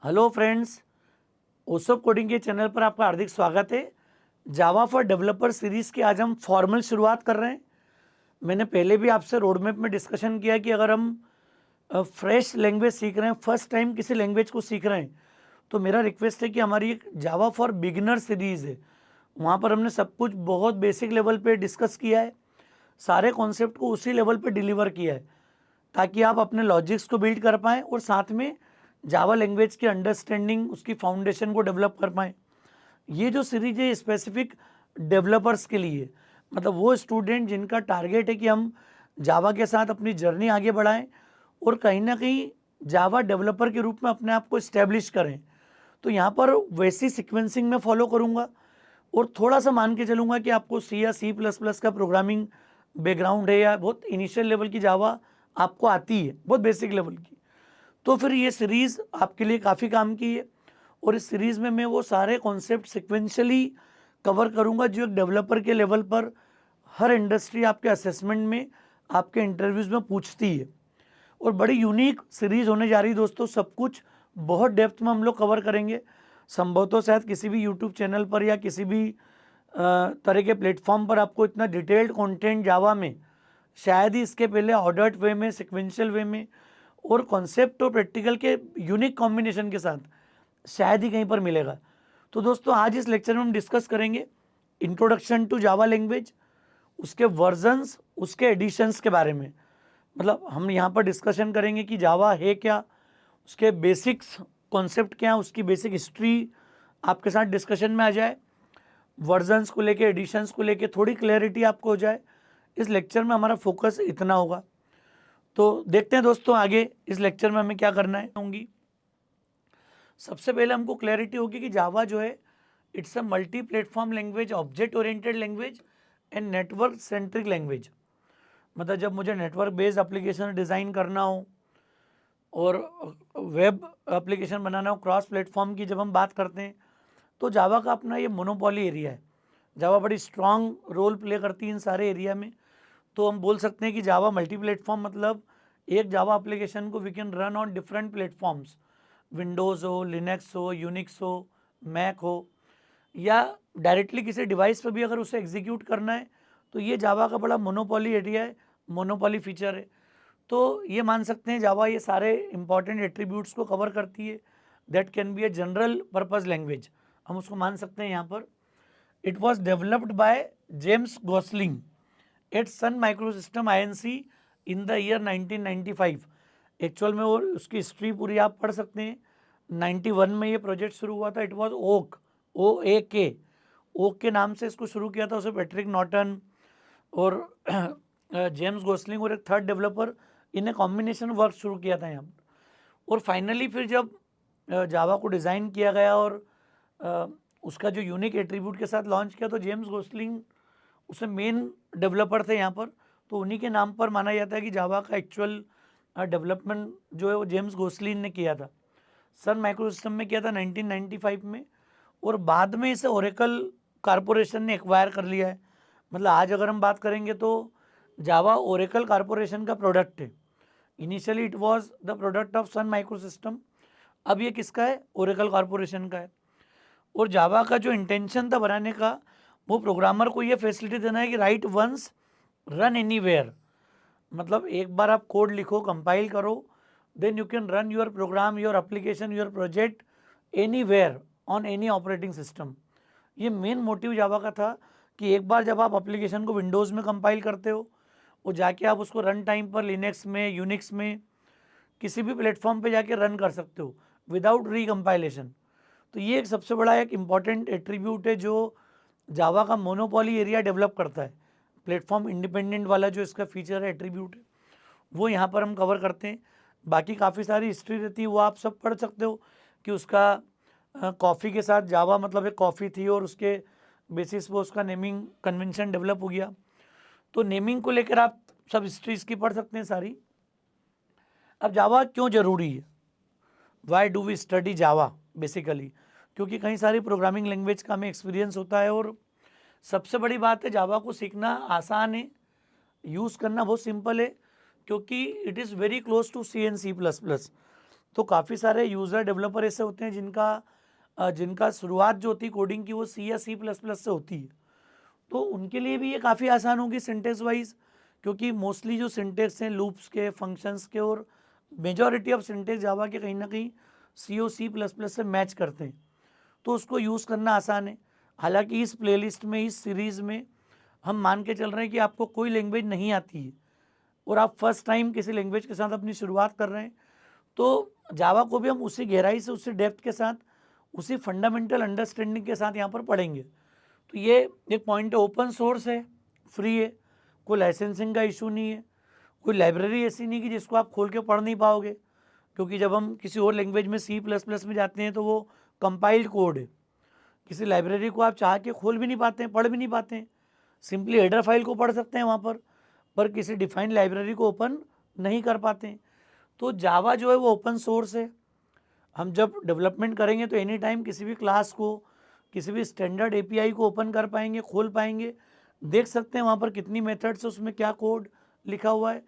Hello friends, ओसोप coding के channel पर आपका हार्दिक स्वागत है। जावा फॉर डेवलपर सीरीज़ की आज हम फॉर्मल शुरुआत कर रहे हैं। मैंने पहले भी आपसे रोड मैप में डिस्कशन किया कि अगर हम फ्रेश लैंग्वेज सीख रहे हैं, फर्स्ट टाइम किसी लैंग्वेज को सीख रहे हैं, तो मेरा रिक्वेस्ट है कि हमारी एक जावा फॉर बिगिनर सीरीज़ है। वहाँ पर हमने सब कुछ बहुत बेसिक लेवल पे डिस्कस किया है, सारे कॉन्सेप्ट को उसी लेवल पे डिलीवर किया है, ताकि आप अपने लॉजिक्स को बिल्ड कर पाएँ और साथ में जावा लैंग्वेज की अंडरस्टैंडिंग, उसकी फाउंडेशन को डेवलप कर पाएँ। ये जो सीरीज है स्पेसिफिक डेवलपर्स के लिए, मतलब वो स्टूडेंट जिनका टारगेट है कि हम जावा के साथ अपनी जर्नी आगे बढ़ाएं और कहीं ना कहीं जावा डेवलपर के रूप में अपने आप को इस्टेब्लिश करें। तो यहाँ पर वैसी सीक्वेंसिंग में फॉलो करूँगा और थोड़ा सा मान के चलूँगा कि आपको सी या C++ का प्रोग्रामिंग बैकग्राउंड है या बहुत इनिशियल लेवल की जावा आपको आती है, बहुत बेसिक लेवल की, तो फिर ये सीरीज़ आपके लिए काफ़ी काम की है। और इस सीरीज़ में मैं वो सारे कॉन्सेप्ट सिक्वेंशली कवर करूँगा जो एक डेवलपर के लेवल पर हर इंडस्ट्री आपके असेसमेंट में, आपके इंटरव्यूज़ में पूछती है। और बड़ी यूनिक सीरीज़ होने जा रही है दोस्तों। सब कुछ बहुत डेप्थ में हम लोग कवर करेंगे। संभवतः शायद किसी भी यूट्यूब चैनल पर या किसी भी तरह के प्लेटफॉर्म पर आपको इतना डिटेल्ड कंटेंट जावा में शायद ही इसके पहले ऑर्डर्ड वे में, सिक्वेंशियल वे में और कॉन्सेप्ट और प्रैक्टिकल के यूनिक कॉम्बिनेशन के साथ शायद ही कहीं पर मिलेगा। तो दोस्तों आज इस लेक्चर में हम डिस्कस करेंगे इंट्रोडक्शन टू जावा लैंग्वेज, उसके वर्जन्स, उसके एडिशंस के बारे में। मतलब हम यहाँ पर डिस्कशन करेंगे कि जावा है क्या, उसके बेसिक्स कॉन्सेप्ट क्या है, उसकी बेसिक हिस्ट्री आपके साथ डिस्कशन में आ जाए, वर्जन्स को लेके, एडिशंस को लेके थोड़ी क्लैरिटी आपको हो जाए। इस लेक्चर में हमारा फोकस इतना होगा। तो देखते हैं दोस्तों आगे इस लेक्चर में हमें क्या करना है होंगी। सबसे पहले हमको क्लैरिटी होगी कि जावा जो है it's a multi platform language, object oriented language and network centric language. मतलब जब मुझे नेटवर्क बेस्ड एप्लीकेशन डिज़ाइन करना हो और वेब एप्लीकेशन बनाना हो क्रॉस प्लेटफॉर्म की, जब हम बात करते हैं तो जावा का अपना ये मोनोपोली एरिया है। जावा बड़ी स्ट्रॉन्ग रोल प्ले करती है इन सारे एरिया में। तो हम बोल सकते हैं कि जावा मल्टी प्लेटफॉर्म, मतलब एक जावा एप्लीकेशन को we can run on different platforms, Windows हो, लिनक्स हो, यूनिक्स हो, मैक हो, या डायरेक्टली किसी डिवाइस पर भी अगर उसे एग्जीक्यूट करना है, तो ये जावा का बड़ा मोनोपोली एरिया है, मोनोपोली फीचर है। तो ये मान सकते हैं जावा ये सारे इंपॉर्टेंट एट्रीब्यूट्स को कवर करती है। That can be a general purpose language, हम उसको मान सकते हैं यहाँ पर। It was developed by James Gosling at Sun Microsystem INC in the year 1995। Actual में वो उसकी हिस्ट्री पूरी आप पढ़ सकते हैं। 91 में ये प्रोजेक्ट शुरू हुआ था। It was Oak, OAK, Oak के नाम से इसको शुरू किया था। उसे पैट्रिक नॉर्टन और जेम्स गोसलिंग और एक थर्ड डेवलपर, इन्हें कॉम्बिनेशन वर्क शुरू किया था यहाँ पर। और फाइनली फिर जब जावा को डिज़ाइन किया गया और उसका जो यूनिक एट्रीब्यूट के साथ लॉन्च किया, तो जेम्स गोसलिंग उसमें मेन डेवलपर थे यहाँ पर। तो उन्हीं के नाम पर माना जाता है कि जावा का एक्चुअल डेवलपमेंट जो है वो जेम्स गोसलिन ने किया था। सन माइक्रोसिस्टम में किया था 1995 में, और बाद में इसे ओरेकल कारपोरेशन ने एक्वायर कर लिया है। मतलब आज अगर हम बात करेंगे तो जावा ओरेकल कारपोरेशन का प्रोडक्ट है। Initially it was the product of Sun Microsystem, अब ये किसका है? ओरेकल कारपोरेशन का है। और जावा का जो इंटेंशन था बनाने का, वो प्रोग्रामर को ये फैसिलिटी देना है कि राइट वंस रन एनीवेयर। मतलब एक बार आप कोड लिखो, कंपाइल करो, then you can run your program, your application, your project anywhere on any operating system. ये मेन मोटिव जावा का था कि एक बार जब आप एप्लीकेशन को विंडोज़ में कंपाइल करते हो, वो जाके आप उसको रन टाइम पर लिनक्स में, यूनिक्स में, किसी भी प्लेटफॉर्म पे जाके रन कर सकते हो विदाउट रीकम्पाइलेशन। तो ये एक सबसे बड़ा एक इम्पॉर्टेंट एट्रीब्यूट है जो जावा का मोनोपोली एरिया डेवलप करता है। प्लेटफॉर्म इंडिपेंडेंट वाला जो इसका फीचर है, एट्रीब्यूट है, वो यहाँ पर हम कवर करते हैं। बाकी काफ़ी सारी हिस्ट्री रहती है, वो आप सब पढ़ सकते हो कि उसका कॉफ़ी के साथ जावा मतलब एक कॉफ़ी थी और उसके बेसिस पर उसका नेमिंग कन्वेंशन डेवलप हो गया। तो नेमिंग को लेकर आप सब हिस्ट्री इसकी पढ़ सकते हैं सारी। अब जावा क्यों ज़रूरी है? Why do we study Java? Basically क्योंकि कई सारी प्रोग्रामिंग लैंग्वेज का हमें एक्सपीरियंस होता है, और सबसे बड़ी बात है जावा को सीखना आसान है, यूज़ करना बहुत सिंपल है, क्योंकि it is very close to C and C++। तो काफ़ी सारे यूज़र डेवलपर ऐसे होते हैं जिनका शुरुआत जो होती है कोडिंग की वो सी या C++ से होती है। तो उनके लिए भी ये काफ़ी आसान होगी सिंटेक्स वाइज, क्योंकि मोस्टली जो सिंटेक्स हैं लूप्स के, फंक्शंस के, और मेजॉरिटी ऑफ सिंटेक्स जावा के कहीं ना कहीं C++ से मैच करते हैं, तो उसको यूज़ करना आसान है। हालांकि इस प्लेलिस्ट में, इस सीरीज़ में हम मान के चल रहे हैं कि आपको कोई लैंग्वेज नहीं आती है और आप फर्स्ट टाइम किसी लैंग्वेज के साथ अपनी शुरुआत कर रहे हैं, तो जावा को भी हम उसी गहराई से, उसी डेप्थ के साथ, उसी फंडामेंटल अंडरस्टैंडिंग के साथ यहाँ पर पढ़ेंगे। तो ये एक पॉइंट है, ओपन सोर्स है, फ्री है, कोई लाइसेंसिंग का इशू नहीं है, कोई लाइब्रेरी ऐसी नहीं कि जिसको आप खोल के पढ़ नहीं पाओगे, क्योंकि जब हम किसी और लैंग्वेज में C++ में जाते हैं तो वो कंपाइल्ड कोड है। किसी लाइब्रेरी को आप चाह के खोल भी नहीं पाते हैं, पढ़ भी नहीं पाते हैं, सिंपली हेडर फाइल को पढ़ सकते हैं वहाँ पर किसी डिफाइंड लाइब्रेरी को ओपन नहीं कर पाते हैं। तो जावा जो है वो ओपन सोर्स है। हम जब डेवलपमेंट करेंगे तो एनी टाइम किसी भी क्लास को, किसी भी स्टैंडर्ड एपीआई को ओपन कर पाएंगे, खोल पाएंगे, देख सकते हैं वहाँ पर कितनी मेथड्स है, उसमें क्या कोड लिखा हुआ है।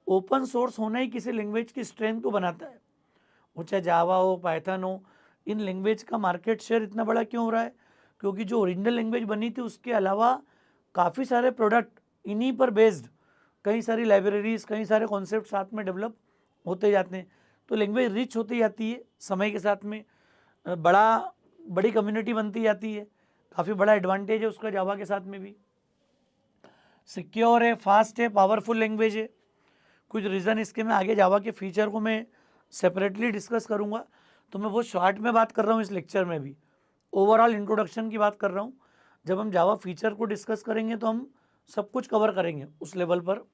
ओपन सोर्स होना ही किसी लैंग्वेज की स्ट्रेंथ को बनाता है, वो चाहे जावा हो, पाइथन हो। इन लैंग्वेज का मार्केट शेयर इतना बड़ा क्यों हो रहा है? क्योंकि जो ओरिजिनल लैंग्वेज बनी थी उसके अलावा काफ़ी सारे प्रोडक्ट इन्हीं पर बेस्ड, कई सारी लाइब्रेरीज, कई सारे कॉन्सेप्ट साथ में डेवलप होते जाते हैं, तो लैंग्वेज रिच होती जाती है समय के साथ में, बड़ी कम्युनिटी बनती जाती है। काफ़ी बड़ा एडवांटेज है उसका जावा के साथ में भी। सिक्योर है, फास्ट है, पावरफुल लैंग्वेज है। कुछ रीज़न इसके मैं आगे जावा के फीचर को मैं सेपरेटली डिस्कस करूँगा, तो मैं बहुत शॉर्ट में बात कर रहा हूँ इस लेक्चर में भी, ओवरऑल इंट्रोडक्शन की बात कर रहा हूँ। जब हम जावा फीचर को डिस्कस करेंगे तो हम सब कुछ कवर करेंगे उस लेवल पर।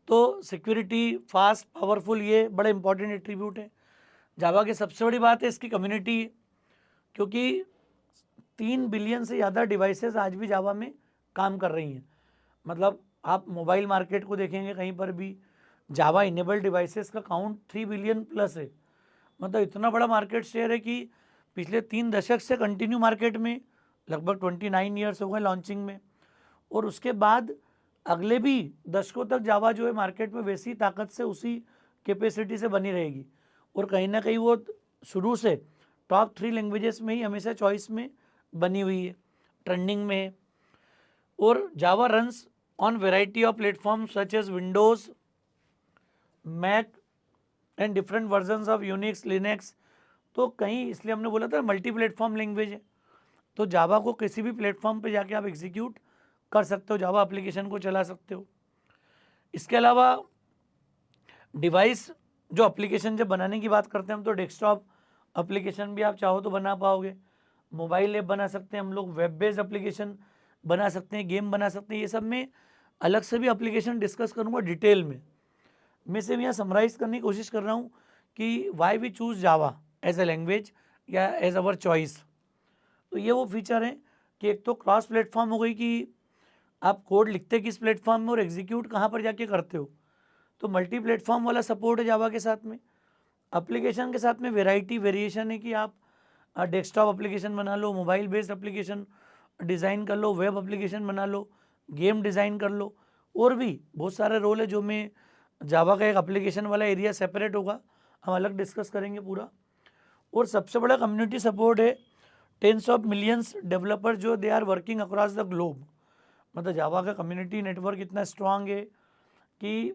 तो सिक्योरिटी, फास्ट, पावरफुल, ये बड़े इंपॉर्टेंट एट्रीब्यूट है। जावा की सबसे बड़ी बात है इसकी कम्युनिटी, क्योंकि 3 बिलियन से ज़्यादा डिवाइसेस आज भी जावा में काम कर रही हैं। मतलब आप मोबाइल मार्केट को देखेंगे कहीं पर भी जावा इनेबल्ड डिवाइसेस का काउंट 3 बिलियन प्लस है। मतलब इतना बड़ा मार्केट शेयर है कि पिछले 3 दशक से कंटिन्यू मार्केट में, लगभग 29 ईयर्स हो गए लॉन्चिंग में, और उसके बाद अगले भी दशकों तक जावा जो है मार्केट में वैसी ताकत से, उसी कैपेसिटी से बनी रहेगी। और कहीं ना कहीं वो शुरू से टॉप 3 लैंग्वेजेस में ही हमेशा चॉइस में बनी हुई है, ट्रेंडिंग में है। और Java runs on variety of platform such as Windows, Mac and different versions of Unix, Linux. तो कहीं इसलिए हमने बोला था मल्टी प्लेटफॉर्म लैंग्वेज है, तो जावा को किसी भी प्लेटफॉर्म पे जाके आप एग्जीक्यूट कर सकते हो, जावा एप्लीकेशन को चला सकते हो। इसके अलावा डिवाइस जो एप्लीकेशन जब बनाने की बात करते हैं हम, तो डेस्कटॉप एप्लीकेशन भी आप चाहो तो बना पाओगे, मोबाइल ऐप बना सकते हैं हम लोग, वेब बेस्ड एप्लीकेशन बना सकते हैं, गेम बना सकते हैं। ये सब में अलग से भी एप्लीकेशन डिस्कस करूँगा डिटेल में। मैं सिर्फ यहाँ समराइज़ करने की कोशिश कर रहा हूँ कि why we choose Java as a language या एज अवर चॉइस। तो ये वो फीचर हैं कि एक तो क्रॉस प्लेटफॉर्म हो गई कि आप कोड लिखते किस प्लेटफॉर्म में और एग्जीक्यूट कहाँ पर जाके करते हो, तो मल्टी प्लेटफॉर्म वाला सपोर्ट है जावा के साथ में। एप्लीकेशन के साथ में वेराइटी, वेरिएशन है कि आप डेस्कटॉप एप्लीकेशन बना लो, मोबाइल बेस्ड एप्लीकेशन डिज़ाइन कर लो, वेब एप्लीकेशन बना लो, गेम डिज़ाइन कर लो, और भी बहुत सारे रोल है जो मैं जावा का एक एप्लीकेशन वाला एरिया सेपरेट होगा, हम अलग डिस्कस करेंगे पूरा। और सबसे बड़ा कम्युनिटी सपोर्ट है, टेंस ऑफ मिलियंस डेवलपर जो they are working across the globe. मतलब जावा का कम्युनिटी नेटवर्क इतना स्ट्रांग है कि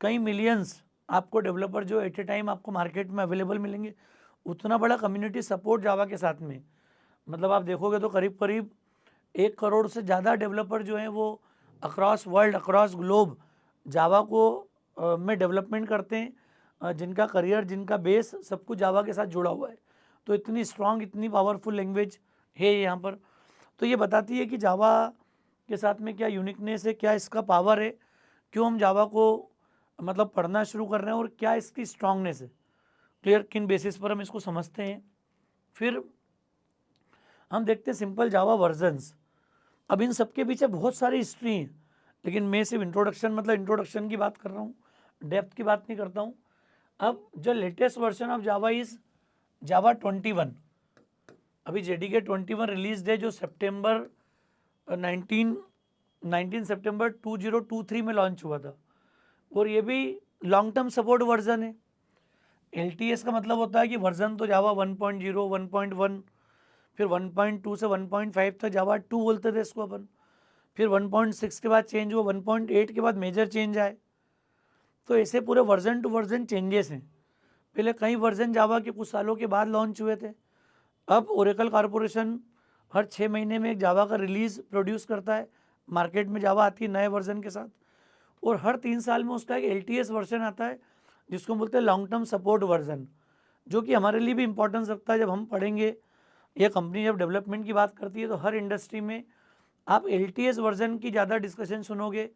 कई मिलियंस आपको डेवलपर जो एट ए टाइम आपको मार्केट में अवेलेबल मिलेंगे। उतना बड़ा कम्युनिटी सपोर्ट जावा के साथ में, मतलब आप देखोगे तो करीब करीब 1 करोड़ से ज़्यादा डेवलपर जो हैं वो अक्रॉस वर्ल्ड, अक्रॉस ग्लोब जावा को में डेवलपमेंट करते हैं, जिनका करियर, जिनका बेस सब कुछ जावा के साथ जुड़ा हुआ है। तो इतनी स्ट्रांग, इतनी पावरफुल लैंग्वेज है यहाँ पर। तो ये बताती है कि जावा के साथ में क्या यूनिकनेस है, क्या इसका पावर है, क्यों हम जावा को मतलब पढ़ना शुरू कर रहे हैं, और क्या इसकी स्ट्रांगनेस है। क्लियर, किन बेसिस पर हम इसको समझते हैं। फिर हम देखते हैं सिंपल जावा वर्जन्स। अब इन सब के पीछे बहुत सारी हिस्ट्री है, लेकिन मैं सिर्फ इंट्रोडक्शन, मतलब इंट्रोडक्शन की बात कर रहा हूँ, डेप्थ की बात नहीं करता हूँ। अब जो latest version of Java is Java 21। अभी JDK 21 रिलीज डे जो सितंबर 19 सितंबर 2023 में लॉन्च हुआ था, और ये भी लॉन्ग टर्म सपोर्ट वर्जन है। LTS का मतलब होता है कि वर्जन तो जावा 1.0, 1.1, फिर 1.2 से 1.5 तक जावा 2 बोलते थे इसको अपन, फिर 1.6 के बाद चेंज हुआ, 1.8 के बाद मेजर चेंज आए। तो ऐसे पूरे वर्जन टू वर्जन चेंजेस हैं। पहले कई वर्जन जावा के कुछ सालों के बाद लॉन्च हुए थे। अब ओरेकल कॉरपोरेशन हर 6 महीने में एक जावा का रिलीज प्रोड्यूस करता है, मार्केट में जावा आती है नए वर्जन के साथ, और हर 3 साल में उसका एक LTS वर्जन आता है जिसको बोलते हैं लॉन्ग टर्म सपोर्ट वर्जन, जो कि हमारे लिए भी इंपॉर्टेंस रखता है। जब हम पढ़ेंगे, ये कंपनी जब डेवलपमेंट की बात करती है तो हर इंडस्ट्री में आप LTS वर्जन की ज़्यादा डिस्कशन सुनोगे,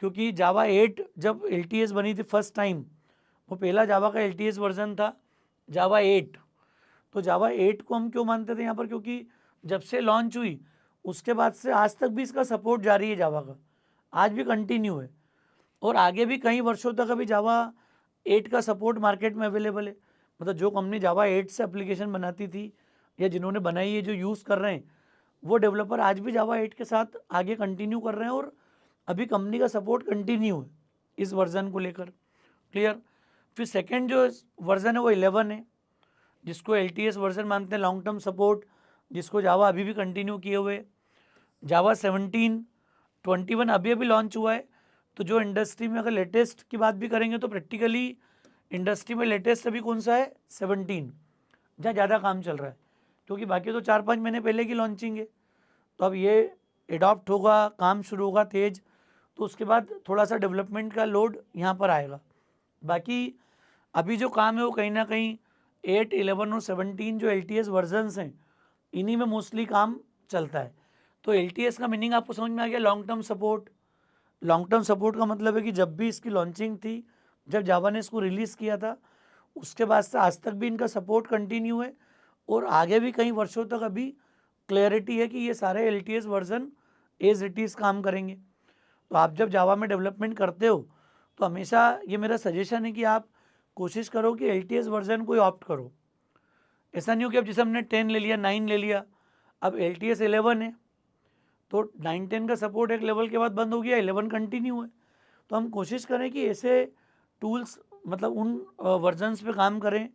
क्योंकि जावा 8 जब LTS बनी थी फर्स्ट टाइम, वो पहला जावा का LTS वर्जन था जावा 8। तो जावा 8 को हम क्यों मानते थे यहाँ पर, क्योंकि जब से लॉन्च हुई उसके बाद से आज तक भी इसका सपोर्ट जारी है जावा का, आज भी कंटिन्यू है, और आगे भी कई वर्षों तक अभी जावा 8 का सपोर्ट मार्केट में अवेलेबल है। मतलब जो कंपनी जावा 8 से एप्लीकेशन बनाती थी या जिन्होंने बनाई है, जो यूज़ कर रहे हैं, वो डेवलपर आज भी जावा 8 के साथ आगे कंटिन्यू कर रहे हैं, और अभी कंपनी का सपोर्ट कंटिन्यू है इस वर्जन को लेकर। क्लियर। फिर सेकेंड जो वर्जन है वो 11 है, जिसको LTS वर्जन मानते हैं, लॉन्ग टर्म सपोर्ट, जिसको जावा अभी भी कंटिन्यू किए हुए। जावा 17, 21 अभी अभी लॉन्च हुआ है। तो जो इंडस्ट्री में अगर लेटेस्ट की बात भी करेंगे तो प्रैक्टिकली इंडस्ट्री में लेटेस्ट अभी कौन सा है, 17, जहाँ ज़्यादा काम चल रहा है, क्योंकि बाकी तो 4-5 महीने पहले की लॉन्चिंग है। तो अब ये एडॉप्ट होगा, काम शुरू होगा तेज, तो उसके बाद थोड़ा सा डेवलपमेंट का लोड यहाँ पर आएगा। बाकी अभी जो काम है वो कहीं ना कहीं 8, 11 और 17 जो LTS वर्जन्स हैं, इन्हीं में मोस्टली काम चलता है। तो LTS का मीनिंग आपको समझ में आ गया, long term support. Long term support का मतलब है कि जब भी इसकी लॉन्चिंग थी, जब जावा ने इसको रिलीज़ किया था, उसके बाद से आज तक भी इनका सपोर्ट कंटिन्यू है, और आगे भी कई वर्षों तक अभी क्लैरिटी है कि ये सारे LTS version as it is काम करेंगे। तो आप जब जावा में डेवलपमेंट करते हो तो हमेशा ये मेरा सजेशन है कि आप कोशिश करो कि LTS वर्जन को ऑप्ट करो। ऐसा नहीं हो कि अब जैसे हमने 10 ले लिया, 9 ले लिया, अब LTS 11 है, तो 9-10 का सपोर्ट एक लेवल के बाद बंद हो गया, 11 कंटिन्यू है। तो हम कोशिश करें कि ऐसे टूल्स, मतलब उन वर्जन्स पे काम करें,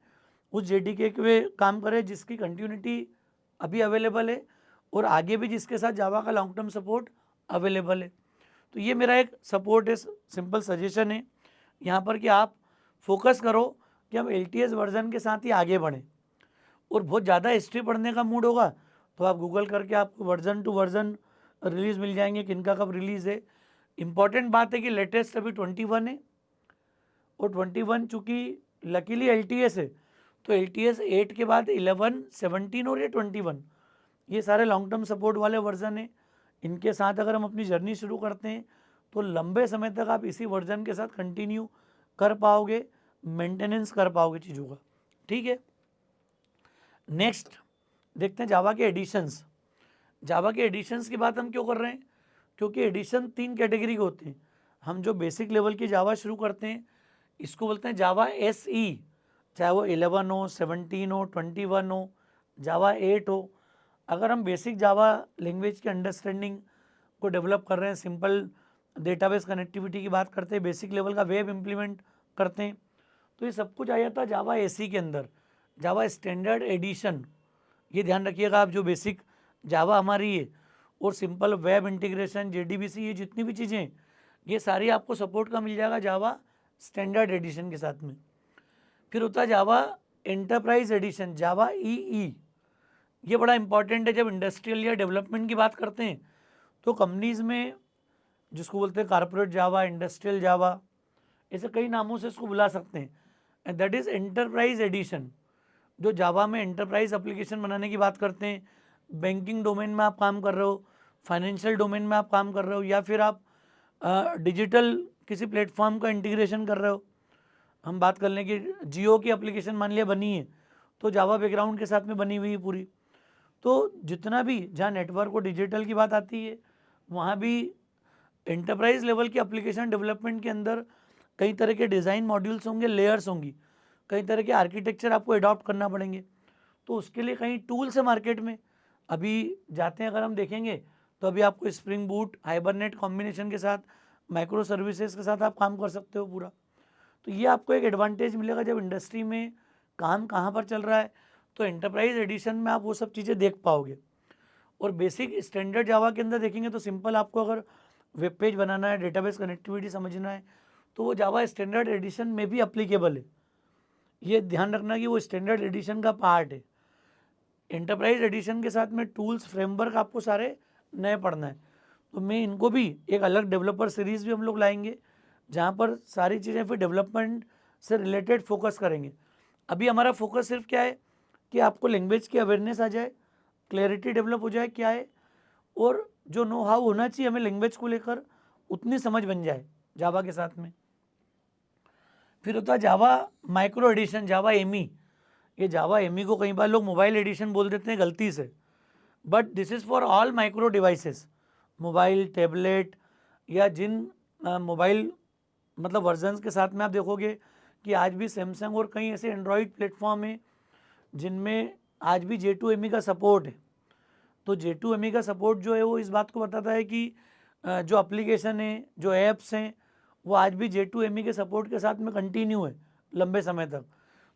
उस JDK पे काम करें जिसकी कंटिन्यूटी अभी अवेलेबल है, और आगे भी जिसके साथ जावा का लॉन्ग टर्म सपोर्ट अवेलेबल है। तो ये मेरा एक सपोर्ट है, सिंपल सजेशन है यहाँ पर कि आप फोकस करो कि हम LTS वर्जन के साथ ही आगे बढ़ें। और बहुत ज़्यादा हिस्ट्री पढ़ने का मूड होगा तो आप गूगल करके आपको वर्जन टू वर्जन रिलीज़ मिल जाएंगे, किनका कब रिलीज़ है। इम्पॉर्टेंट बात है कि लेटेस्ट अभी 21 है, और 21 चूँकि लकीली LTS है, तो LTS 8 के बाद 11, 17 और ये 21, ये सारे लॉन्ग टर्म सपोर्ट वाले वर्जन हैं। इनके साथ अगर हम अपनी जर्नी शुरू करते हैं तो लंबे समय तक आप इसी वर्जन के साथ कंटिन्यू कर पाओगे, मेंटेनेंस कर पाओगे चीज़ों का। ठीक है, नेक्स्ट देखते हैं जावा के एडिशंस। जावा के एडिशंस की बात हम क्यों कर रहे हैं, क्योंकि एडिशन 3 कैटेगरी के होते हैं। हम जो बेसिक लेवल की जावा शुरू करते हैं इसको बोलते हैं जावा SE, चाहे वो 11 हो, 17 हो, 21 हो, जावा 8 हो। अगर हम बेसिक जावा लैंग्वेज के अंडरस्टैंडिंग को डेवलप कर रहे हैं, सिंपल डेटाबेस कनेक्टिविटी की बात करते हैं, बेसिक लेवल का वेब इम्प्लीमेंट करते हैं, तो ये सब कुछ आ जाता है जावा SE के अंदर, जावा स्टैंडर्ड एडिशन। ये ध्यान रखिएगा आप, जो बेसिक जावा हमारी है और सिंपल वेब इंटीग्रेशन, JDBC, ये जितनी भी चीज़ें हैं, ये सारी आपको सपोर्ट का मिल जाएगा जावा स्टैंडर्ड एडिशन के साथ में। फिर होता है जावा एंटरप्राइज एडिशन, जावा EE। ये बड़ा इंपॉर्टेंट है। जब इंडस्ट्रियल या डेवलपमेंट की बात करते हैं तो कंपनीज़ में जिसको बोलते हैं कॉर्पोरेट जावा, इंडस्ट्रियल जावा, ऐसे कई नामों से इसको बुला सकते हैं, and that is enterprise edition. जो जावा में एंटरप्राइज एप्लीकेशन बनाने की बात करते हैं, बैंकिंग डोमेन में आप काम कर रहे हो, फाइनेंशियल डोमेन में आप काम कर रहे हो, या फिर आप डिजिटल किसी प्लेटफॉर्म का इंटीग्रेशन कर रहे हो। हम बात कर लें कि जियो की एप्लीकेशन मान लिया बनी है तो जावा बैकग्राउंड के साथ में बनी हुई है पूरी। तो जितना भी जहाँ नेटवर्क और डिजिटल की बात आती है वहाँ भी एंटरप्राइज लेवल की एप्लीकेशन डेवलपमेंट के अंदर कई तरह के डिज़ाइन मॉड्यूल्स होंगे, लेयर्स होंगी, कई तरह के आर्किटेक्चर आपको अडॉप्ट करना पड़ेंगे। तो उसके लिए कई टूल्स है मार्केट में, अभी जाते हैं अगर हम देखेंगे तो अभी आपको स्प्रिंग बूट, हाइबरनेट कॉम्बिनेशन के साथ, माइक्रो सर्विसेज के साथ आप काम कर सकते हो पूरा। तो ये आपको एक एडवांटेज मिलेगा जब इंडस्ट्री में काम कहाँ पर चल रहा है, तो एंटरप्राइज एडिशन में आप वो सब चीज़ें देख पाओगे। और बेसिक स्टैंडर्ड जावा के अंदर देखेंगे तो सिंपल आपको अगर वेब पेज बनाना है, डेटाबेस कनेक्टिविटी समझना है, तो वो जावा स्टैंडर्ड एडिशन में भी अप्लीकेबल है। ये ध्यान रखना कि वो स्टैंडर्ड एडिशन का पार्ट है। एंटरप्राइज एडिशन के साथ में टूल्स फ्रेमवर्क आपको सारे नए पढ़ना है, तो मैं इनको भी एक अलग डेवलपर सीरीज़ भी हम लोग लाएंगे, जहाँ पर सारी चीज़ें फिर डेवलपमेंट से रिलेटेड फोकस करेंगे। अभी हमारा फोकस सिर्फ क्या है कि आपको लैंग्वेज की अवेयरनेस आ जाए, क्लैरिटी डेवलप हो जाए क्या है, और जो नो हाउ होना चाहिए हमें लैंग्वेज को लेकर उतनी समझ बन जाए जावा के साथ में। फिर होता है जावा माइक्रो एडिशन, जावा एमी। ये जावा एमी को कई बार लोग मोबाइल एडिशन बोल देते हैं गलती से, but this is for all micro devices, mobile, tablet, या जिन मोबाइल मतलब वर्जन्स के साथ में आप देखोगे कि आज भी सैमसंग और कई ऐसे एंड्रॉयड प्लेटफॉर्म हैं जिनमें आज भी J2ME का सपोर्ट है। तो J2ME का सपोर्ट जो है वो इस बात को बताता है कि जो एप्लीकेशन है, जो ऐप्स हैं, वो आज भी J2ME के सपोर्ट के साथ में कंटिन्यू है लंबे समय तक।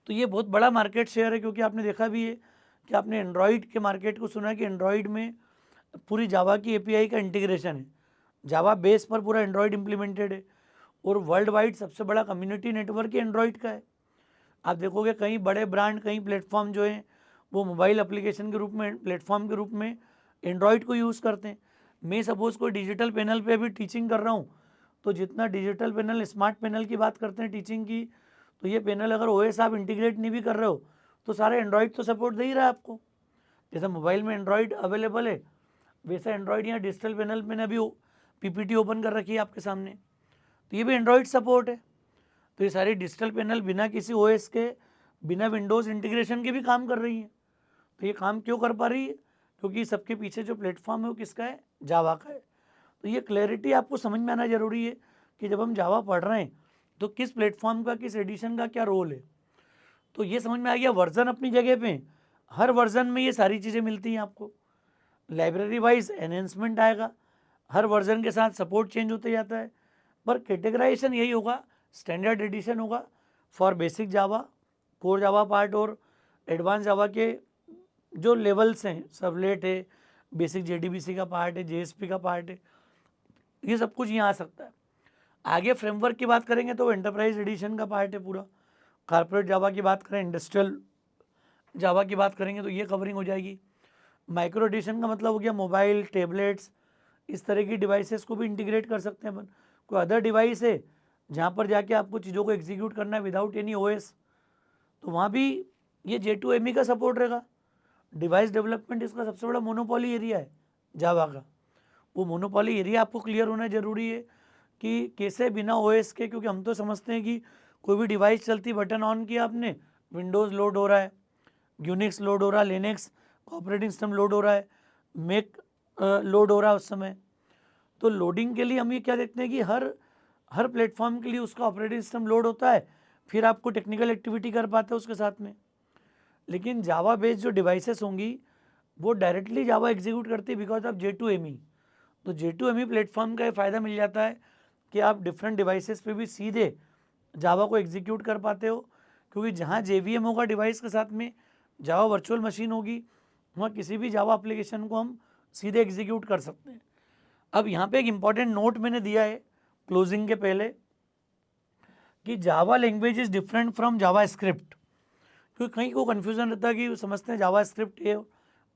तो ये बहुत बड़ा मार्केट शेयर है, क्योंकि आपने देखा भी है कि आपने एंड्रॉयड के मार्केट को सुना है कि एंड्रॉयड में पूरी जावा की API का इंटीग्रेशन है, जावा बेस पर पूरा एंड्रॉयड इम्प्लीमेंटेड है, और वर्ल्ड वाइड सबसे बड़ा कम्युनिटी नेटवर्क ही एंड्रॉयड का है। आप देखोगे कई बड़े ब्रांड, कई प्लेटफॉर्म जो हैं वो मोबाइल एप्लीकेशन के रूप में, प्लेटफॉर्म के रूप में एंड्रॉयड को यूज़ करते हैं। मैं सपोज़ कोई डिजिटल पैनल पे अभी टीचिंग कर रहा हूँ, तो जितना डिजिटल पैनल, स्मार्ट पैनल की बात करते हैं टीचिंग की, तो ये पैनल अगर OS आप इंटीग्रेट नहीं भी कर रहे हो तो सारे एंड्रॉयड तो सपोर्ट दे ही रहा है आपको। जैसे मोबाइल में एंड्रॉयड अवेलेबल है, वैसा एंड्रॉयड यहाँ डिजिटल पैनल मैंने अभी PPT ओपन कर रखी है आपके सामने, तो ये भी एंड्रॉयड सपोर्ट है। तो ये सारी डिजिटल पैनल बिना किसी OS के, बिना विंडोज़ इंटीग्रेशन के भी काम कर रही है। तो ये काम क्यों कर पा रही है? क्योंकि सबके पीछे जो प्लेटफॉर्म है वो किसका है? जावा का है। तो ये क्लैरिटी आपको समझ में आना ज़रूरी है कि जब हम जावा पढ़ रहे हैं तो किस प्लेटफॉर्म का, किस एडिशन का क्या रोल है। तो ये समझ में आ गया, वर्जन अपनी जगह पे, हर वर्जन में ये सारी चीज़ें मिलती हैं आपको। लाइब्रेरी वाइज एनहेंसमेंट आएगा, हर वर्जन के साथ सपोर्ट चेंज होते जाता है, पर कैटेगराइजेशन यही होगा, स्टैंडर्ड एडिशन होगा for basic Java, core Java part, और एडवांस जावा के जो लेवल्स हैं, सबलेट है, बेसिक JDBC का पार्ट है, JSP का पार्ट है, ये सब कुछ यहाँ आ सकता है। आगे फ्रेमवर्क की बात करेंगे तो एंटरप्राइज एडिशन का पार्ट है पूरा। कॉर्पोरेट जावा की बात करें, इंडस्ट्रियल जावा की बात करेंगे तो ये कवरिंग हो जाएगी। माइक्रो एडिशन का मतलब हो गया मोबाइल, टैबलेट्स, इस तरह की डिवाइसेस को भी इंटीग्रेट कर सकते हैं अपन। कोई अदर डिवाइस है जहाँ पर जाके आपको चीज़ों को एग्जीक्यूट करना है विदाउट एनी OS, तो वहाँ भी ये J2ME का सपोर्ट रहेगा। डिवाइस डेवलपमेंट इसका सबसे बड़ा मोनोपोली एरिया है जावा का। वो मोनोपोली एरिया आपको क्लियर होना ज़रूरी है कि कैसे बिना OS के, क्योंकि हम तो समझते हैं कि कोई भी डिवाइस चलती, बटन ऑन किया आपने, विंडोज़ लोड हो रहा है, यूनिक्स लोड हो रहा है, लिनक्स ऑपरेटिंग सिस्टम लोड हो रहा है, मैक लोड हो रहा है उस समय। तो लोडिंग के लिए हम ये क्या देखते हैं कि हर प्लेटफॉर्म के लिए उसका ऑपरेटिंग सिस्टम लोड होता है, फिर आपको टेक्निकल एक्टिविटी कर पाते हैं उसके साथ में। लेकिन जावा बेस्ड जो डिवाइसेस होंगी वो डायरेक्टली जावा एग्जीक्यूट करती है बिकॉज ऑफ J2ME। तो J2ME प्लेटफॉर्म का ये फ़ायदा मिल जाता है कि आप डिफरेंट डिवाइसेस पे भी सीधे जावा को एग्जीक्यूट कर पाते हो, क्योंकि जहाँ JVM होगा डिवाइस के साथ में, जावा वर्चुअल मशीन होगी, वहाँ किसी भी जावा एप्लीकेशन को हम सीधे एग्जीक्यूट कर सकते हैं। अब यहाँ पे एक इम्पॉर्टेंट नोट मैंने दिया है क्लोजिंग के पहले कि Java language is different from Java script, क्योंकि कहीं को कन्फ्यूज़न रहता है कि वो समझते हैं जावा स्क्रिप्ट है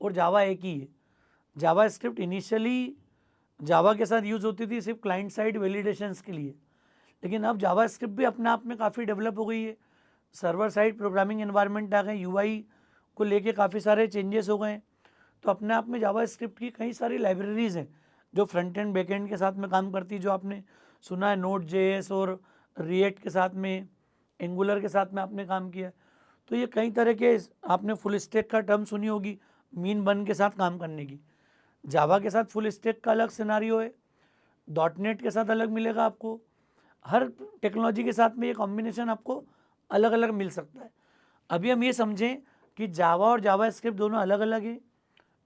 और जावा एक ही है। जावा स्क्रिप्ट इनिशियली जावा के साथ यूज़ होती थी सिर्फ क्लाइंट साइड वैलिडेशंस के लिए, लेकिन अब जावा स्क्रिप्ट भी अपने आप में काफ़ी डेवलप हो गई है। सर्वर साइड प्रोग्रामिंग एनवायरनमेंट आ गए, UI को लेके काफ़ी सारे चेंजेस हो गए। तो अपने आप में जावा स्क्रिप्ट की कई सारी लाइब्रेरीज़ हैं जो फ्रंट एंड बैक एंड के साथ में काम करती है, जो आपने सुना है Node.js और रिएक्ट के साथ में, एंगुलर के साथ में आपने काम किया। तो ये कई तरह के, आपने फुल स्टैक का टर्म सुनी होगी, मीन बन के साथ काम करने की। जावा के साथ फुल स्टैक का अलग सिनारियो है, .NET के साथ अलग मिलेगा आपको, हर टेक्नोलॉजी के साथ में ये कॉम्बिनेशन आपको अलग अलग मिल सकता है। अभी हम ये समझें कि जावा और जावा स्क्रिप्ट दोनों अलग अलग है,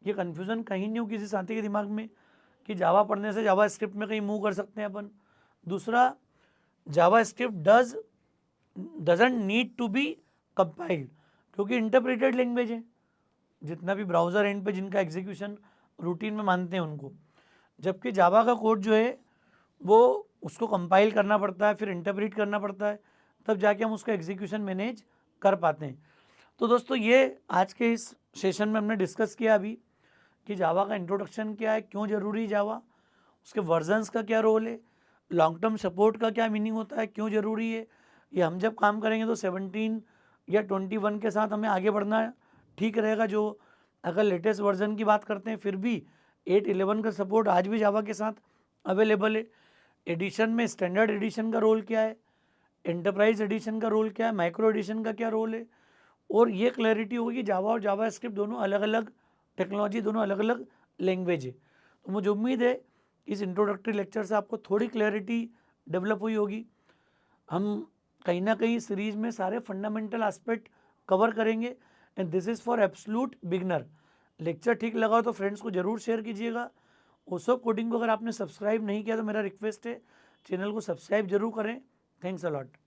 ये कन्फ्यूज़न कहीं नहीं हो किसी साथी के दिमाग में कि जावा पढ़ने से जावा स्क्रिप्ट में कहीं मूव कर सकते हैं अपन। दूसरा, JavaScript doesn't need to be compiled, क्योंकि इंटरप्रेटेड लैंग्वेज है, जितना भी ब्राउज़र एंड पे जिनका एग्जीक्यूशन रूटीन में मानते हैं उनको। जबकि जावा का कोड जो है वो उसको कंपाइल करना पड़ता है, फिर इंटरप्रेट करना पड़ता है, तब जाके हम उसका एग्जीक्यूशन मैनेज कर पाते हैं। तो दोस्तों ये आज के इस सेशन में हमने डिस्कस किया अभी कि जावा का इंट्रोडक्शन क्या है, क्यों ज़रूरी है जावा, उसके वर्जन्स का क्या रोल है, लॉन्ग टर्म सपोर्ट का क्या मीनिंग होता है, क्यों ज़रूरी है। ये हम जब काम करेंगे तो 17 या 21 के साथ हमें आगे बढ़ना ठीक रहेगा। जो अगर लेटेस्ट वर्जन की बात करते हैं फिर भी 8.11 का सपोर्ट आज भी जावा के साथ अवेलेबल है। एडिशन में स्टैंडर्ड एडिशन का रोल क्या है, एंटरप्राइज एडिशन का रोल क्या है, माइक्रो एडिशन का क्या रोल है, और ये क्लैरिटी होगी कि जावा और जावा स्क्रिप्ट दोनों अलग अलग टेक्नोलॉजी, दोनों अलग अलग लैंग्वेज है। तो मुझे उम्मीद है इस इंट्रोडक्टरी लेक्चर से आपको थोड़ी क्लैरिटी डेवलप हुई होगी। हम कहीं ना कहीं सीरीज में सारे फंडामेंटल एस्पेक्ट कवर करेंगे and this is for absolute beginner. Lecture ठीक लगा हो तो फ्रेंड्स को ज़रूर शेयर कीजिएगा। ओसोप कोडिंग को अगर आपने सब्सक्राइब नहीं किया तो मेरा रिक्वेस्ट है चैनल को सब्सक्राइब जरूर करें। Thanks a lot.